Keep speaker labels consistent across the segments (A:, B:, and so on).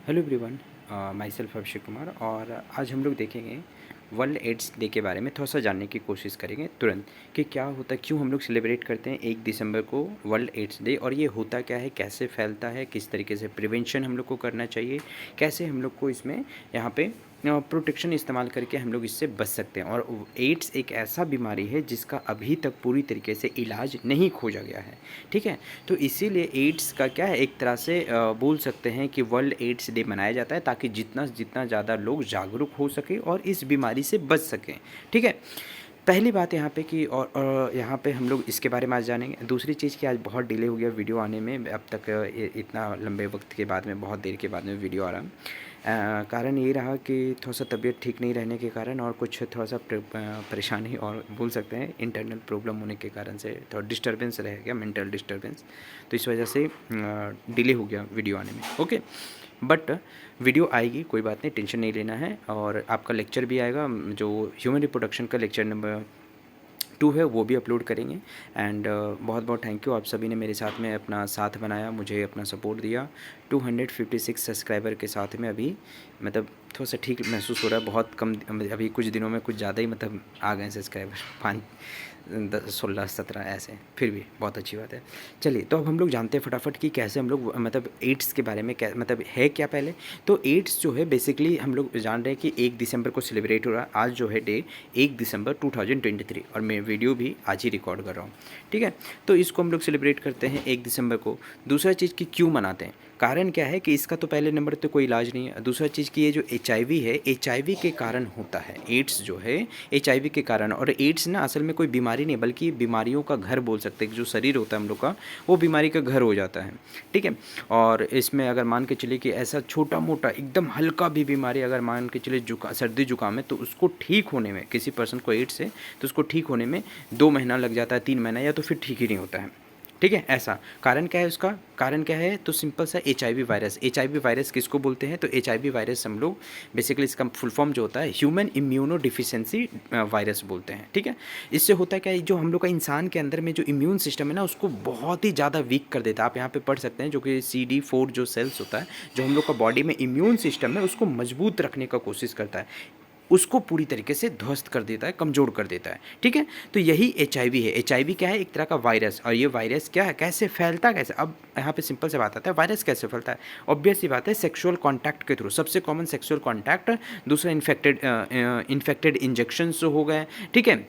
A: Hello everyone, my self Abhishek Kumar. और आज हम लोग देखेंगे वर्ल्ड एड्स डे के बारे में, थोड़ा सा जानने की कोशिश करेंगे तुरंत कि क्या होता है, क्यों हम लोग सेलिब्रेट करते हैं 1 दिसंबर को वर्ल्ड एड्स डे, और ये होता क्या है, कैसे फैलता है, किस तरीके से प्रिवेंशन हम लोग को करना चाहिए, कैसे हम लोग को इसमें यहाँ पे प्रोटेक्शन इस्तेमाल करके हम लोग इससे बच सकते हैं। और एड्स एक ऐसा बीमारी है जिसका अभी तक पूरी तरीके से इलाज नहीं खोजा गया है, ठीक है। तो इसीलिए एड्स का क्या है, एक तरह से बोल सकते हैं कि वर्ल्ड एड्स डे मनाया जाता है ताकि जितना जितना ज़्यादा लोग जागरूक हो सके और इस बीमारी से बच सकें, ठीक है। पहली बात यहाँ पे कि और यहाँ पे हम लोग इसके बारे में आज जानेंगे। दूसरी चीज़ कि आज बहुत डिले हो गया वीडियो आने में, अब तक इतना लंबे वक्त के बाद में, बहुत देर के बाद में वीडियो आ रहा। कारण ये रहा कि थोड़ा सा तबीयत ठीक नहीं रहने के कारण और कुछ थोड़ा सा परेशानी और बोल सकते हैं इंटरनल प्रॉब्लम होने के कारण से थोड़ा डिस्टर्बेंस रह गया, मेंटल डिस्टर्बेंस। तो इस वजह से डिले हो गया वीडियो आने में, ओके। बट वीडियो आएगी, कोई बात नहीं, टेंशन नहीं लेना है। और आपका लेक्चर भी आएगा, जो ह्यूमन रिप्रोडक्शन का लेक्चर नंबर 2 है, वो भी अपलोड करेंगे। एंड बहुत बहुत थैंक यू, आप सभी ने मेरे साथ में अपना साथ बनाया, मुझे अपना सपोर्ट दिया। 256 सब्सक्राइबर के साथ में अभी मतलब थोड़ा सा ठीक महसूस हो रहा है, बहुत कम अभी कुछ दिनों में कुछ ज़्यादा ही मतलब आ गए सब्सक्राइबर, 16-17 ऐसे, फिर भी बहुत अच्छी बात है। चलिए, तो अब हम लोग जानते हैं फटाफट कि कैसे हम लोग मतलब एड्स के बारे में क्या मतलब है क्या। पहले तो एड्स जो है बेसिकली हम लोग जान रहे हैं कि 1 दिसंबर को सेलिब्रेट हो रहा है। आज जो है डे 1 दिसंबर 2023, और मैं वीडियो भी आज ही रिकॉर्ड कर रहा हूँ, ठीक है। तो इसको हम लोग सेलिब्रेट करते हैं 1 दिसंबर को। दूसरा चीज़ कि क्यों मनाते हैं, कारण क्या है कि इसका तो पहले नंबर तो कोई इलाज नहीं है। दूसरा चीज़ कि ये जो HIV है, HIV के कारण होता है। एड्स जो है HIV के कारण, और एड्स ना असल में कोई बीमारी नहीं बल्कि बीमारियों का घर बोल सकते हैं। जो शरीर होता है हम लोग का, वो बीमारी का घर हो जाता है, ठीक है। और इसमें अगर मान के चलिए कि ऐसा छोटा मोटा एकदम हल्का भी बीमारी अगर मान के चलिए सर्दी जुकाम है, तो उसको ठीक होने में, किसी पर्सन को एड्स है तो उसको ठीक होने में 2 महीना लग जाता है, 3 महीना, या तो फिर ठीक ही नहीं होता है, ठीक है। ऐसा कारण क्या है, उसका कारण क्या है, तो सिंपल सा HIV वायरस। HIV वायरस किसको बोलते हैं, तो HIV वायरस हम लोग बेसिकली इसका फुल फॉर्म जो होता है ह्यूमन इम्यूनो डिफिशिएंसी वायरस बोलते हैं, ठीक है। इससे होता है क्या है, जो हम लोग का इंसान के अंदर में जो इम्यून सिस्टम है ना, उसको बहुत ही ज़्यादा वीक कर देता है। आप यहाँ पे पढ़ सकते हैं, जो कि CD4 जो सेल्स होता है, जो हम लोग का बॉडी में इम्यून सिस्टम है, उसको मजबूत रखने का कोशिश करता है, उसको पूरी तरीके से ध्वस्त कर देता है, कमज़ोर कर देता है, ठीक है। तो यही HIV है। HIV क्या है, एक तरह का वायरस। और ये वायरस क्या है, कैसे फैलता है, कैसे, अब यहाँ पे सिंपल से बात आता है, वायरस कैसे फैलता है। ऑब्वियस सी बात है, सेक्सुअल कॉन्टैक्ट के थ्रू, सबसे कॉमन सेक्सुअल कॉन्टैक्ट। दूसरा इन्फेक्टेड इंजेक्शंस हो गए, ठीक है।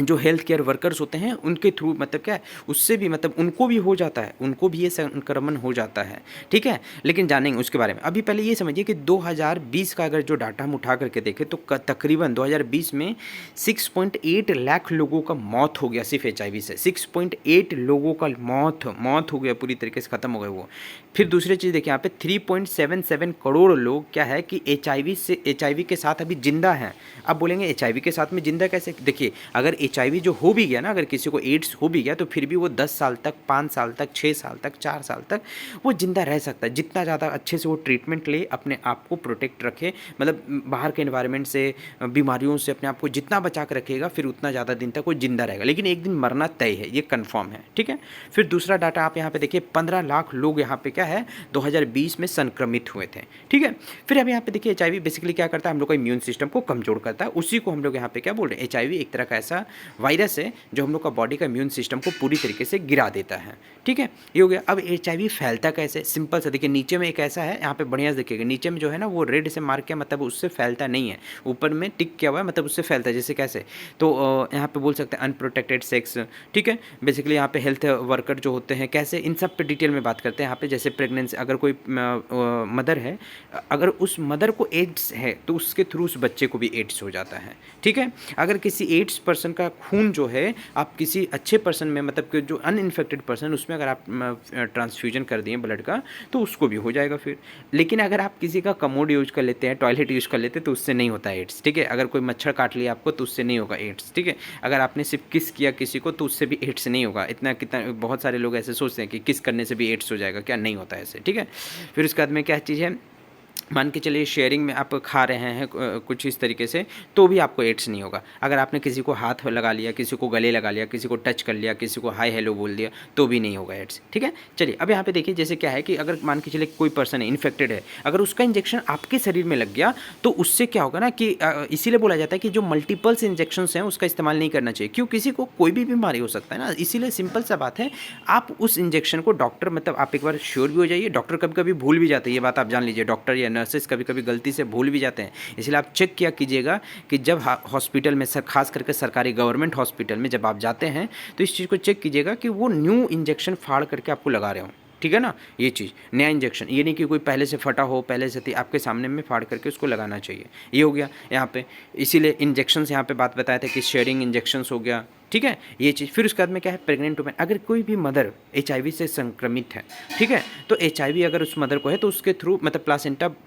A: जो हेल्थ केयर वर्कर्स होते हैं उनके थ्रू, मतलब क्या है, उससे भी मतलब उनको भी हो जाता है, उनको भी ये संक्रमण हो जाता है, ठीक है। लेकिन जानेंगे उसके बारे में। अभी पहले ये समझिए कि 2020 का अगर जो डाटा हम उठा करके देखें, तो तकरीबन 2020 में 6.8 लाख लोगों का मौत हो गया सिर्फ HIV से। 6.8 लोगों का मौत हो गया, पूरी तरीके से ख़त्म हो गए वो। फिर दूसरी चीज़ देखिए, यहाँ पे 3.77 करोड़ लोग क्या है कि HIV के साथ अभी जिंदा हैं। अब बोलेंगे HIV के साथ में जिंदा कैसे, देखिए, अगर HIV जो हो भी गया ना, अगर किसी को एड्स हो भी गया, तो फिर भी वो 10 साल तक, 5 साल तक, 6 साल तक, 4 साल तक वो जिंदा रह सकता है, जितना ज़्यादा अच्छे से वो ट्रीटमेंट ले, अपने आप को प्रोटेक्ट रखे, मतलब बाहर के एनवायरनमेंट से, बीमारियों से अपने आप को जितना बचा कर रखेगा, फिर उतना ज़्यादा दिन तक वो जिंदा रहेगा। लेकिन एक दिन मरना तय है, ये कन्फर्म है, ठीक है। फिर दूसरा डाटा आप यहाँ पे देखिए, 15 लाख लोग यहाँ पे क्या है 2020 में संक्रमित हुए थे, ठीक है। फिर अब यहाँ पे देखिए, HIV बेसिकली क्या करता है, हम लोग का इम्यून सिस्टम को कमजोर करता है। उसी को हम लोग यहाँ पे क्या बोल रहे हैं, HIV एक तरह का ऐसा वायरस है जो हम लोग का बॉडी का इम्यून सिस्टम को पूरी तरीके से गिरा देता है, ठीक है। ये हो गया। अब HIV फैलता कैसे, सिंपल सा देखिए, नीचे में एक ऐसा है, यहाँ पे बढ़िया से देखिएगा, नीचे में जो है ना वो रेड से मार्क किया, मतलब उससे फैलता नहीं है, ऊपर में टिक किया हुआ है, मतलब उससे फैलता है। जैसे कैसे, तो यहाँ पे बोल सकते हैं अनप्रोटेक्टेड सेक्स, ठीक है। बेसिकली यहाँ पे हेल्थ वर्कर जो होते हैं, कैसे, इन सब पे डिटेल में बात करते हैं यहाँ पे। जैसे प्रेगनेंसी, अगर कोई मदर है, अगर उस मदर को एड्स है तो उसके थ्रू उस बच्चे को भी एड्स हो जाता है, ठीक है। अगर किसी एड्स पर्सन का खून जो है आप किसी अच्छे पर्सन में, मतलब कि जो अनइन्फेक्टेड पर्सन, उसमें अगर आप ट्रांसफ्यूजन कर दिए ब्लड का, तो उसको भी हो जाएगा फिर। लेकिन अगर आप किसी का कमोड यूज कर लेते हैं, टॉयलेट यूज कर लेते हैं, तो उससे नहीं होता एड्स, ठीक है। अगर कोई मच्छर काट लिया आपको, तो उससे नहीं होगा एड्स, ठीक है। अगर आपने सिर्फ किस किया किसी को, तो उससे भी एड्स नहीं होगा। इतना कितना बहुत सारे लोग ऐसे सोचते हैं कि किस करने से भी एड्स हो जाएगा, क्या नहीं होता है ऐसे, ठीक है। फिर उसके बाद में क्या चीज़ है, मान के चलिए शेयरिंग में आप खा रहे हैं कुछ इस तरीके से, तो भी आपको एड्स नहीं होगा। अगर आपने किसी को हाथ लगा लिया, किसी को गले लगा लिया, किसी को टच कर लिया, किसी को हाय हेलो बोल दिया, तो भी नहीं होगा एड्स। ठीक है, चलिए अब यहाँ पे देखिए जैसे क्या है कि अगर मान के चलिए कोई पर्सन है इन्फेक्टेड है, अगर उसका इंजेक्शन आपके शरीर में लग गया तो उससे क्या होगा ना कि इसीलिए बोला जाता है कि जो मल्टीपल्स इंजेक्शन हैं उसका इस्तेमाल नहीं करना चाहिए। क्यों? किसी को कोई भी बीमारी हो सकता है ना, इसीलिए सिंपल सा बात है, आप उस इंजेक्शन को डॉक्टर मतलब आप एक बार श्योर भी हो जाइए। डॉक्टर कभी कभी भूल भी जाते हैं, ये बात आप जान लीजिए, डॉक्टर या नर्सेस कभी कभी गलती से भूल भी जाते हैं। इसलिए आप चेक किया कीजिएगा कि जब हॉस्पिटल में खास करके सरकारी गवर्नमेंट हॉस्पिटल में जब आप जाते हैं तो इस चीज़ को चेक कीजिएगा कि वो न्यू इंजेक्शन फाड़ करके आपको लगा रहे हो। ठीक है ना, ये चीज़ नया इंजेक्शन, ये नहीं कि कोई पहले से फटा हो, पहले से थी, आपके सामने में फाड़ करके उसको लगाना चाहिए। ये हो गया यहाँ पे, इसीलिए इंजेक्शंस यहाँ पे बात बताया था कि शेयरिंग इंजेक्शंस हो गया। ठीक है, ये चीज़। फिर उसके बाद में क्या है, प्रेग्नेंट वुमेन, अगर कोई भी मदर HIV से संक्रमित है, ठीक है, तो HIV अगर उस मदर को है तो उसके थ्रू मतलब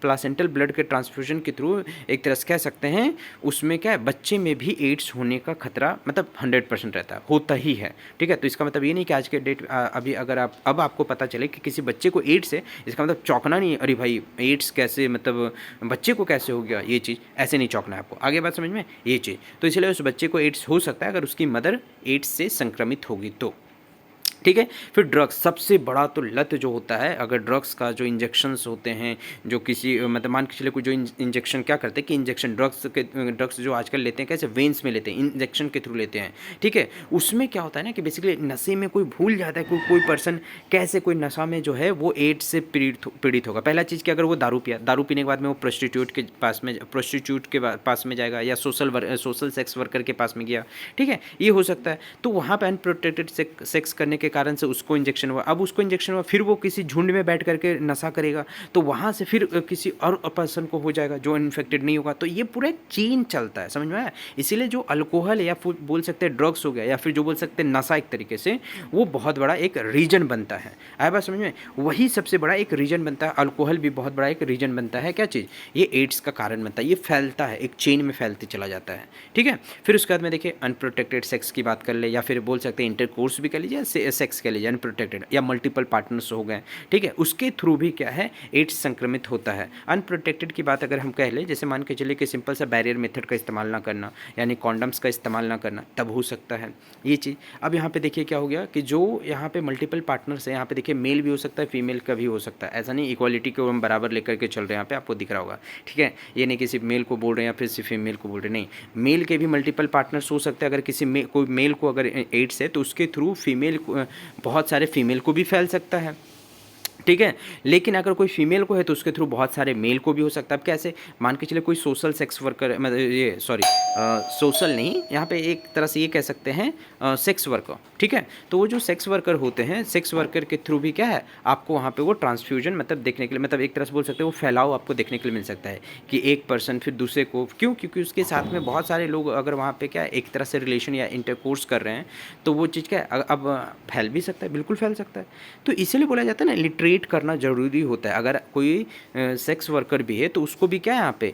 A: प्लासेंटल ब्लड के ट्रांसफ्यूजन के थ्रू एक तरह से कह सकते हैं उसमें क्या है, बच्चे में भी एड्स होने का खतरा मतलब 100% रहता है, होता ही है। ठीक है, तो इसका मतलब ये नहीं कि आज के डेट अभी अगर आप अब आपको पता चले कि किसी बच्चे को एड्स है, इसका मतलब चौंकना नहीं, अरे भाई एड्स कैसे, मतलब बच्चे को कैसे हो गया, ये चीज़ ऐसे नहीं चौंकना है आपको। आगे बात समझ में, ये चीज़। तो इसलिए उस बच्चे को एड्स हो सकता है अगर उसकी मदर एड्स से संक्रमित होगी तो। ठीक है, फिर ड्रग्स, सबसे बड़ा तो लत जो होता है, अगर ड्रग्स का जो इंजेक्शन्स होते हैं, जो किसी मतलब मान के चले कोई जो इंजेक्शन क्या करते हैं कि इंजेक्शन ड्रग्स जो आजकल लेते हैं कैसे वेंस में लेते हैं, इंजेक्शन के थ्रू लेते हैं। ठीक है, उसमें क्या होता है ना कि बेसिकली नशे में कोई भूल जाता है, कोई पर्सन कैसे कोई नशा में जो है वो एड्स से पीड़ित होगा। पहला चीज़ कि अगर वो दारू पीने के बाद में वो प्रोस्टिट्यूट के पास में जाएगा या सोशल सेक्स वर्कर के पास में गया। ठीक है, ये हो सकता है, तो वहाँ पर अनप्रोटेक्टेड सेक्स करने के कारण से उसको इंजेक्शन हुआ, अब उसको इंजेक्शन हुआ, फिर वो किसी झुंड में बैठ करके नशा करेगा, तो वहाँ से फिर किसी और पर्सन को हो जाएगा जो इन्फेक्टेड नहीं होगा। तो ये पूरा एक चेन चलता है, समझ में आया। इसीलिए जो अल्कोहल या फिर बोल सकते हैं ड्रग्स हो गया या फिर जो बोल सकते हैं नशा, एक तरीके से वो बहुत बड़ा एक रीजन बनता है। आया बात समझ में, वही सबसे बड़ा एक रीजन बनता है। अल्कोहल भी बहुत बड़ा एक रीजन बनता है, क्या चीज़, ये एड्स का कारण बनता है। ये फैलता है, एक चेन में फैलते चला जाता है। ठीक है, फिर उसके बाद में देखिए अनप्रोटेक्टेड सेक्स की बात कर ले, या फिर बोल सकते हैं इंटरकोर्स भी कर लीजिए, सेक्स कह लीजिए अनप्रोटेक्टेड, या मल्टीपल पार्टनर्स हो गए। ठीक है, उसके थ्रू भी क्या है, एड्स संक्रमित होता है। अनप्रोटेक्टेड की बात अगर हम कह लें, जैसे मान के चलिए कि सिंपल सा बैरियर मेथड का इस्तेमाल ना करना, यानी कॉन्डम्स का इस्तेमाल ना करना, तब हो सकता है ये चीज़। अब यहाँ पे देखिए क्या हो गया कि जो यहाँ पे मल्टीपल पार्टनर्स है, यहाँ पे देखिए मेल भी हो सकता है, फीमेल का भी हो सकता है। ऐसा नहीं इक्वालिटी को हम बराबर लेकर के चल रहे हैं, यहाँ पे आपको दिख रहा होगा। ठीक है, ये नहीं कि सिर्फ मेल को बोल रहे हैं या फिर सिर्फ फीमेल को बोल रहे हैं, नहीं, मेल के भी मल्टीपल पार्टनर्स हो सकते हैं। अगर कोई मेल को अगर एड्स है तो उसके थ्रू फीमेल को, बहुत सारे फीमेल को भी फैल सकता है। ठीक है, लेकिन अगर कोई फीमेल को है तो उसके थ्रू बहुत सारे मेल को भी हो सकता है। अब कैसे, मान के चलिए कोई सोशल सेक्स वर्कर, मतलब ये सॉरी सोशल नहीं, यहाँ पे एक तरह से ये कह सकते हैं सेक्स वर्कर। ठीक है, तो वो जो सेक्स वर्कर होते हैं, सेक्स वर्कर के थ्रू भी क्या है, आपको वहाँ पे वो ट्रांसफ्यूजन मतलब देखने के लिए, मतलब एक तरह से बोल सकते हैं वो फैलाव आपको देखने के लिए मिल सकता है कि एक पर्सन फिर दूसरे को, क्यों, क्योंकि उसके साथ में बहुत सारे लोग अगर वहाँ पे क्या एक तरह से रिलेशन या इंटरकोर्स कर रहे हैं, तो वो चीज़ क्या है, अब फैल भी सकता है, बिल्कुल फैल सकता है। तो इसीलिए बोला जाता है ना, लिटरेट करना ज़रूरी होता है। अगर कोई सेक्स वर्कर भी है तो उसको भी क्या है यहाँ पे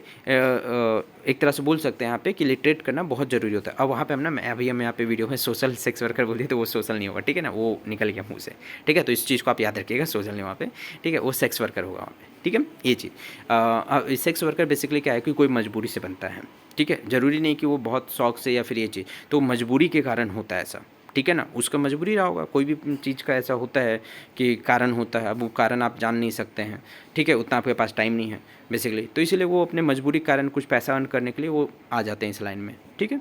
A: एक तरह से बोल सकते हैं यहाँ पे कि लिटरेट करना बहुत ज़रूरी होता है। अब वहाँ पे हम ना, अभी हम यहाँ पे वीडियो में सोशल सेक्स वर्कर बोल दिए तो वो सोशल नहीं होगा, ठीक है ना, वो निकल गया मुँह से। ठीक है, तो इस चीज़ को आप याद रखिएगा, सोशल नहीं वहाँ पे, ठीक है, वो सेक्स वर्कर होगा वहाँ पे। ठीक है, ये चीज़ सेक्स वर्कर बेसिकली क्या है कि कोई मजबूरी से बनता है। ठीक है, ज़रूरी नहीं कि वो बहुत शौक से या फिर ये चीज़, तो मजबूरी के कारण होता है ऐसा। ठीक है ना, उसका मजबूरी रहा होगा, कोई भी चीज़ का ऐसा होता है कि कारण होता है, अब वो कारण आप जान नहीं सकते हैं। ठीक है, उतना आपके पास टाइम नहीं है बेसिकली, तो इसीलिए वो अपने मजबूरी के कारण कुछ पैसा अर्न करने के लिए वो आ जाते हैं इस लाइन में। ठीक है,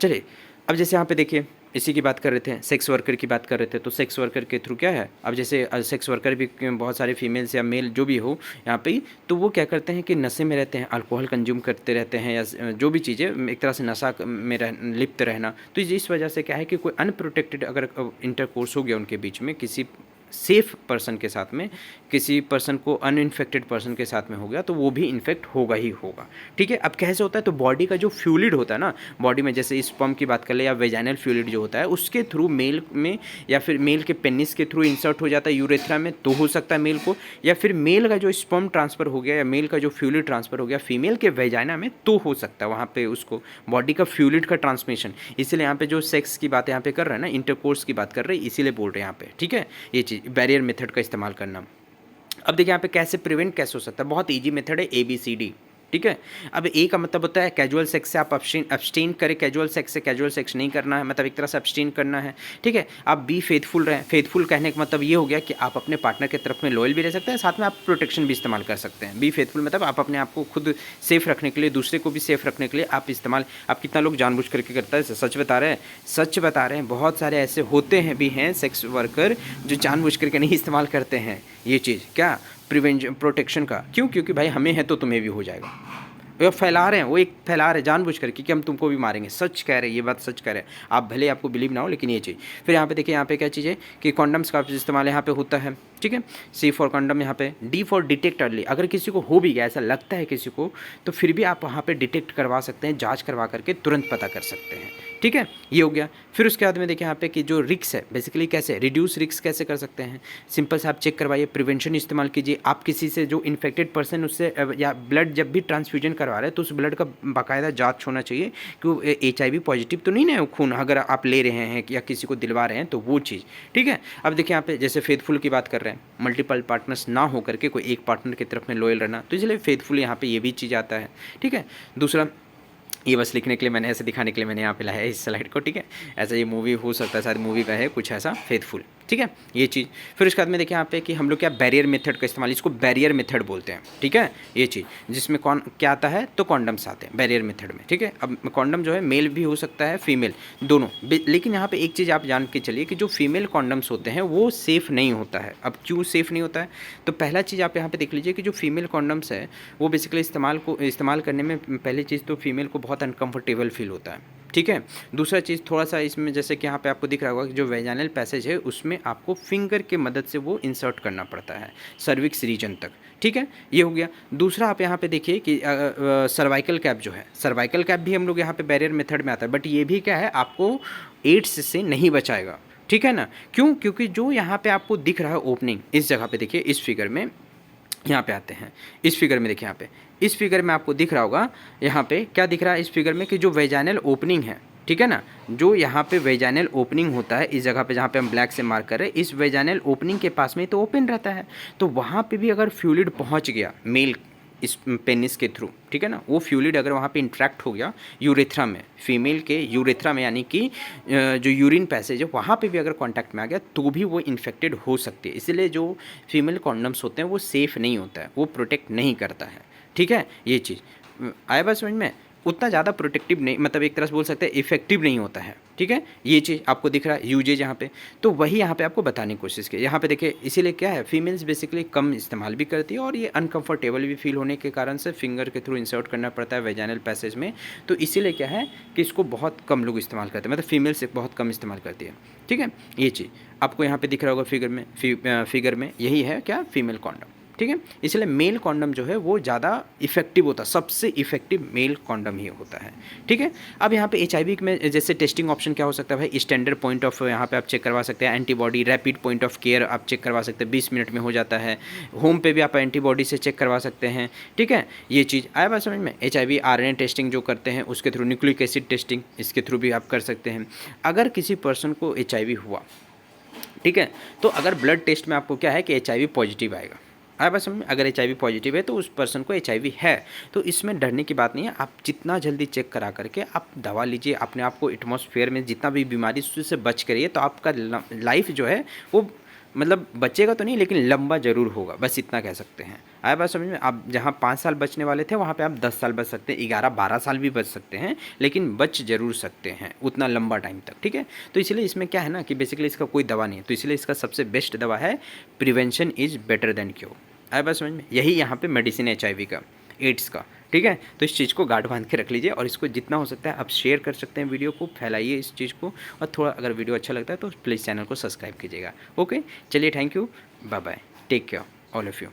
A: चलिए अब जैसे यहाँ पे देखिए इसी की बात कर रहे थे, सेक्स वर्कर की बात कर रहे थे, तो सेक्स वर्कर के थ्रू क्या है, अब जैसे सेक्स वर्कर भी बहुत सारे फीमेल्स या मेल जो भी हो यहाँ पे, तो वो क्या करते हैं कि नशे में रहते हैं, अल्कोहल कंज्यूम करते रहते हैं, या जो भी चीज़ें एक तरह से नशा में लिप्त रहना। तो इस वजह से क्या है कि कोई अनप्रोटेक्टेड अगर इंटरकोर्स हो गया उनके बीच में, किसी सेफ पर्सन के साथ में, किसी पर्सन को अनइन्फेक्टेड पर्सन के साथ में हो गया, तो वो भी इन्फेक्ट होगा ही होगा। ठीक है, अब कैसे होता है, तो बॉडी का जो फ्लूइड होता है ना, बॉडी में जैसे स्पर्म की बात कर ले या वेजाइनल फ्लूइड जो होता है, उसके थ्रू मेल में या फिर मेल के पेनिस के थ्रू इंसर्ट हो जाता है यूरेथ्रा में, तो हो सकता है मेल को, या फिर मेल का जो स्पर्म ट्रांसफ़र हो गया या मेल का जो फ्लूइड ट्रांसफ़र हो गया फीमेल के वेजाइना में, तो हो सकता है वहाँ पे उसको बॉडी का फ्लूइड का ट्रांसमिशन। इसीलिए यहाँ पे जो सेक्स की बात यहाँ पे कर रहे हैं ना, इंटरकोर्स की बात कर रहे हैं, इसीलिए बोल रहे हैं यहाँ पे। ठीक है, ये चीज़ बैरियर मेथड का इस्तेमाल करना। अब देखिए यहाँ पे कैसे प्रिवेंट कैसे हो सकता है, बहुत ईजी मेथड है ABCD, ठीक है। अब ए का मतलब होता है कैजुअल सेक्स से आप अब्सटेन करें, कैजुअल सेक्स से कैजुअल सेक्स नहीं करना है, मतलब एक तरह से अब्सटेन करना है, ठीक है। आप बी फेथफुल रहें, फेथफुल कहने का मतलब ये हो गया कि आप अपने पार्टनर की तरफ में लॉयल भी रह सकते हैं, साथ में आप प्रोटेक्शन भी इस्तेमाल कर सकते हैं। बी फेथफुल मतलब आप अपने आप को खुद सेफ रखने के लिए, दूसरे को भी सेफ रखने के लिए आप इस्तेमाल, आप कितना लोग जानबूझ करके करता है, सच बता रहे हैं, सच बता रहे हैं, बहुत सारे ऐसे होते हैं भी हैं सेक्स वर्कर जो जानबूझ करके नहीं इस्तेमाल करते हैं ये चीज़, क्या प्रिवेंशन प्रोटेक्शन का, क्यों, क्योंकि भाई हमें है तो तुम्हें भी हो जाएगा। वो फैला रहे हैं, वो एक फैला रहे हैं जानबूझ करके कि हम तुमको भी मारेंगे, सच कह रहे हैं, ये बात सच कह रहे हैं, आप भले आपको बिलीव ना हो लेकिन ये चीज़। फिर यहाँ पे देखिए, यहाँ पे क्या चीज़ है कि कॉन्डम्स का इस्तेमाल यहाँ पे होता है, ठीक है। C फॉर कॉन्डम, यहाँ पे D फॉर डिटेक्ट अर्ली, अगर किसी को हो भी गया, ऐसा लगता है किसी को, तो फिर भी आप वहाँ पे डिटेक्ट करवा सकते हैं, जांच करवा करके तुरंत पता कर सकते हैं, ठीक है, ये हो गया। फिर उसके बाद में देखिए यहाँ पे कि जो रिक्स है बेसिकली कैसे रिड्यूस रिक्स कैसे कर सकते हैं, सिंपल से आप चेक करवाइए, प्रिवेंशन इस्तेमाल कीजिए। आप किसी से जो इन्फेक्टेड पर्सन उससे या ब्लड जब भी ट्रांसफ्यूजन करवा रहे हैं तो उस ब्लड का बाकायदा जांच होना चाहिए कि वो HIV पॉजिटिव तो नहीं ना खून अगर आप ले रहे हैं या किसी को दिलवा रहे हैं, तो वो चीज़, ठीक है। अब देखिए यहाँ पे जैसे फेथफुल की बात कर रहे हैं, मल्टीपल पार्टनर्स ना हो करके कोई एक पार्टनर की तरफ में लॉयल रहना, तो इसलिए फेथफुल यहाँ पे ये भी चीज़ आता है, ठीक है। दूसरा, ये बस लिखने के लिए मैंने, ऐसे दिखाने के लिए मैंने यहाँ पे लाया है इस स्लाइड को, ठीक है। ऐसा ये मूवी हो सकता है, शायद मूवी का है कुछ ऐसा फेथफुल, ठीक है, ये चीज़। फिर उसके बाद में देखिए यहाँ पे कि हम लोग क्या बैरियर मेथड का इस्तेमाल, इसको बैरियर मेथड बोलते हैं, ठीक है, ये चीज़, जिसमें कौन क्या आता है तो कॉन्डम्स आते हैं बैरियर मेथड में, ठीक है। अब कॉन्डम जो है मेल भी हो सकता है फीमेल दोनों, लेकिन यहाँ पे एक चीज़ आप जान के चलिए कि जो फीमेल कॉन्डम्स होते हैं वो सेफ़ नहीं होता है। अब क्यों सेफ़ नहीं होता है, तो पहला चीज़ आप यहाँ पे देख लीजिए कि जो फीमेल कॉन्डम्स है वो बेसिकली इस्तेमाल करने में पहली चीज़ तो फीमेल को बहुत अनकम्फर्टेबल फील होता है, ठीक है। दूसरा चीज़ थोड़ा सा इसमें जैसे कि यहाँ पे आपको दिख रहा होगा कि जो वेजाइनल पैसेज है उसमें आपको फिंगर के मदद से वो इंसर्ट करना पड़ता है सर्विक्स रीजन तक, ठीक है, ये हो गया। दूसरा आप यहाँ पे देखिए कि सर्वाइकल कैप जो है, सर्वाइकल कैप भी हम लोग यहाँ पे बैरियर मेथड में आता है, बट ये भी क्या है आपको एड्स से नहीं बचाएगा, ठीक है ना। क्यों, क्योंकि जो यहाँ पे आपको दिख रहा है ओपनिंग, इस जगह पे देखिए, इस फिगर में यहाँ पे आते हैं, इस फिगर में देखिए, यहाँ पे इस फिगर में आपको दिख रहा होगा, यहाँ पे क्या दिख रहा है इस फिगर में कि जो वेजाइनल ओपनिंग है, ठीक है ना, जो यहाँ पे वेजाइनल ओपनिंग होता है इस जगह पे जहाँ पे हम ब्लैक से मार्क कर रहे हैं, इस वेजाइनल ओपनिंग के पास में तो ओपन रहता है, तो वहाँ पे भी अगर फ्लूइड पहुँच गया मेल इस पेनिस के थ्रू, ठीक है ना, वो फ्लूइड अगर वहाँ पे इंट्रैक्ट हो गया यूरेथ्रा में, फीमेल के यूरेथ्रा में, यानी कि जो यूरिन पैसेज है वहाँ पे भी अगर कांटेक्ट में आ गया तो भी वो इन्फेक्टेड हो सकती है। इसलिए जो फीमेल कॉन्डम्स होते हैं वो सेफ़ नहीं होता है, वो प्रोटेक्ट नहीं करता है, ठीक है, ये चीज़ आया बात समझ में, उतना ज़्यादा प्रोटेक्टिव नहीं, मतलब एक तरह से बोल सकते हैं इफेक्टिव नहीं होता है, ठीक है, ये चीज़ आपको दिख रहा है यूजेज यहाँ पे, तो वही यहाँ पे आपको बताने की कोशिश की। यहाँ पे देखिए इसीलिए क्या है फीमेल्स बेसिकली कम इस्तेमाल भी करती है और ये अनकंफर्टेबल भी फील होने के कारण से फिंगर के थ्रू इंसर्ट करना पड़ता है वेजाइनल पैसेज में, तो इसीलिए क्या है कि इसको बहुत कम लोग इस्तेमाल करते हैं, मतलब फीमेल्स बहुत कम इस्तेमाल करती है, ठीक है, ये चीज़ आपको यहाँ पर दिख रहा होगा फिगर में यही है क्या फीमेल कॉन्डम, ठीक है। इसलिए मेल कॉन्डम जो है वो ज़्यादा इफेक्टिव होता है, सबसे इफेक्टिव मेल कॉन्डम ही होता है, ठीक है। अब यहाँ पे HIV में जैसे टेस्टिंग ऑप्शन क्या हो सकता है भाई, स्टैंडर्ड पॉइंट ऑफ यहाँ पे आप चेक करवा सकते हैं, antibody rapid point of care आप चेक करवा सकते हैं, 20 मिनट में हो जाता है, होम पे भी आप एंटीबॉडी से चेक करवा सकते हैं, ठीक है, ये चीज़ आया बात समझ में। HIV RNA टेस्टिंग जो करते हैं उसके थ्रू, न्यूक्लिक एसिड टेस्टिंग इसके थ्रू भी आप कर सकते हैं। अगर किसी पर्सन को HIV हुआ, ठीक है, तो अगर ब्लड टेस्ट में आपको क्या है कि HIV पॉजिटिव आएगा, आया बस समझ में, अगर HIV पॉजिटिव है तो उस पर्सन को HIV है, तो इसमें डरने की बात नहीं है। आप जितना जल्दी चेक करा करके आप दवा लीजिए, अपने आप को एटमॉस्फेयर में जितना भी बीमारी उससे बच करिए, तो आपका लाइफ जो है वो मतलब बचेगा तो नहीं लेकिन लंबा जरूर होगा, बस इतना कह सकते हैं। आया बात समझ में, आप जहाँ 5 साल बचने वाले थे वहाँ पे आप 10 साल बच सकते हैं, 11-12 साल भी बच सकते हैं, लेकिन बच जरूर सकते हैं उतना लंबा टाइम तक, ठीक है। तो इसलिए इसमें क्या है ना कि बेसिकली इसका कोई दवा नहीं है, तो इसलिए इसका सबसे बेस्ट दवा है prevention is better than cure. आया बात समझ में, यही यहाँ पे मेडिसिन HIV का, एड्स का, ठीक है। तो इस चीज़ को गांठ बांध के रख लीजिए और इसको जितना हो सकता है आप शेयर कर सकते हैं, वीडियो को फैलाइए इस चीज़ को, और थोड़ा अगर वीडियो अच्छा लगता है तो प्लीज़ चैनल को सब्सक्राइब कीजिएगा। ओके, चलिए, thank you, bye bye, take care all of you.